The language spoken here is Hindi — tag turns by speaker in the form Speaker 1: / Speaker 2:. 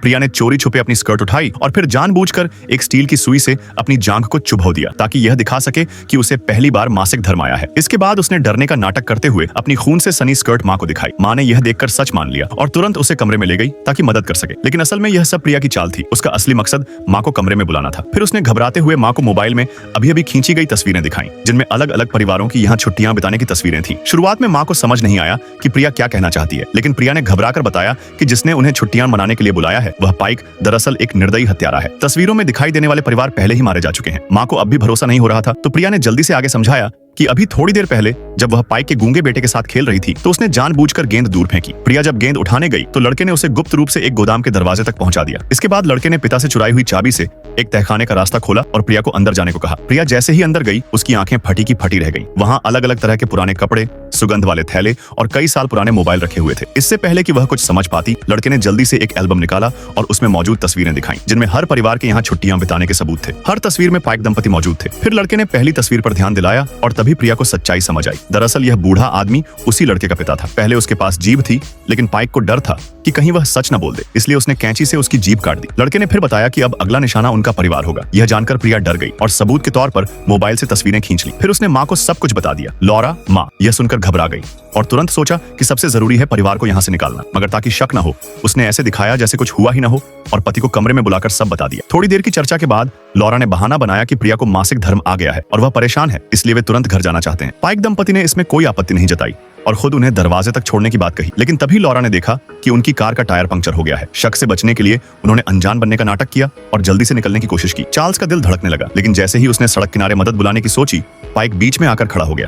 Speaker 1: प्रिया ने चोरी छुपे अपनी स्कर्ट उठाई और फिर जानबूझकर एक स्टील की सुई से अपनी जांघ को चुभो दिया ताकि यह दिखा सके कि उसे पहली बार मासिक धर्म आया है। इसके बाद उसने डरने का नाटक करते हुए अपनी खून से सनी स्कर्ट मां को दिखाई। मां ने यह देखकर सच मान लिया और तुरंत उसे कमरे में ले गई ताकि मदद कर सके। लेकिन असल में यह सब प्रिया की चाल थी। उसका असली मकसद मां को कमरे में बुलाना था। फिर उसने घबराते हुए मां को मोबाइल में अभी खींची गई तस्वीरें दिखाई, जिनमें अलग अलग परिवारों की यहाँ छुट्टियां बिताने की तस्वीरें थी। शुरुआत में मां को समझ नहीं आया कि प्रिया क्या कहना चाहती है, लेकिन प्रिया ने घबराकर बताया कि जिसने उन्हें छुट्टियां मनाने के लिए बुलाया है वह पाइक दरअसल एक निर्दयी हत्यारा है। तस्वीरों में दिखाई देने वाले परिवार पहले ही मारे जा चुके हैं। मां को अब भी भरोसा नहीं हो रहा था, तो प्रिया ने जल्दी से आगे समझाया कि अभी थोड़ी देर पहले जब वह पाइक के गूंगे बेटे के साथ खेल रही थी तो उसने जानबूझकर गेंद दूर फेंकी। प्रिया जब गेंद उठाने गई तो लड़के ने उसे गुप्त रूप से एक गोदाम के दरवाजे तक पहुंचा दिया। इसके बाद लड़के ने पिता से चुराई हुई चाबी से एक तहखाने का रास्ता खोला और प्रिया को अंदर जाने को कहा। प्रिया जैसे ही अंदर गई उसकी आंखें फटी की फटी रह गईं। वहां अलग अलग तरह के पुराने कपड़े, सुगंध वाले थैले और कई साल पुराने मोबाइल रखे हुए थे। इससे पहले कि वह कुछ समझ पाती, लड़के ने जल्दी से एक एल्बम निकाला और उसमें मौजूद तस्वीरें दिखाई, जिनमें हर परिवार के यहाँ छुट्टियां बिताने के सबूत थे। हर तस्वीर में पाइक दंपति मौजूद थे। फिर लड़के ने पहली तस्वीर पर ध्यान दिलाया और तभी प्रिया को सच्चाई समझ आई। दरअसल यह बूढ़ा आदमी उसी लड़के का पिता था। पहले उसके पास जीभ थी, लेकिन पाइक को डर था कि कहीं वह सच न बोल दे, इसलिए उसने कैंची से उसकी जीभ काट दी। लड़के ने फिर बताया कि अब अगला निशाना उनका परिवार होगा। यह जानकर प्रिया डर गई और सबूत के तौर पर मोबाइल से तस्वीरें खींच ली। फिर उसने माँ को सब कुछ बता दिया। लॉरा माँ यह सुनकर घबरा गई और तुरंत सोचा कि सबसे जरूरी है परिवार को यहाँ से निकालना, मगर ताकि शक न हो उसने ऐसे दिखाया जैसे कुछ हुआ ही न हो और पति को कमरे में बुलाकर सब बता दिया। थोड़ी देर की चर्चा के बाद लॉरा ने बहाना बनाया कि प्रिया को मासिक धर्म आ गया है और वह परेशान है, इसलिए वे तुरंत घर जाना चाहते हैं। पाइक दंपति ने इसमें कोई आपत्ति नहीं जताई और खुद उन्हें दरवाजे तक छोड़ने की बात कही। लेकिन तभी लॉरा ने देखा कि उनकी कार का टायर पंक्चर हो गया है। शक से बचने के लिए उन्होंने अनजान बनने का नाटक किया और जल्दी से निकलने की कोशिश की। चार्ल्स का दिल धड़कने लगा, लेकिन जैसे ही उसने सड़क किनारे मदद बुलाने की सोची, पाइक बीच में आकर खड़ा हो गया।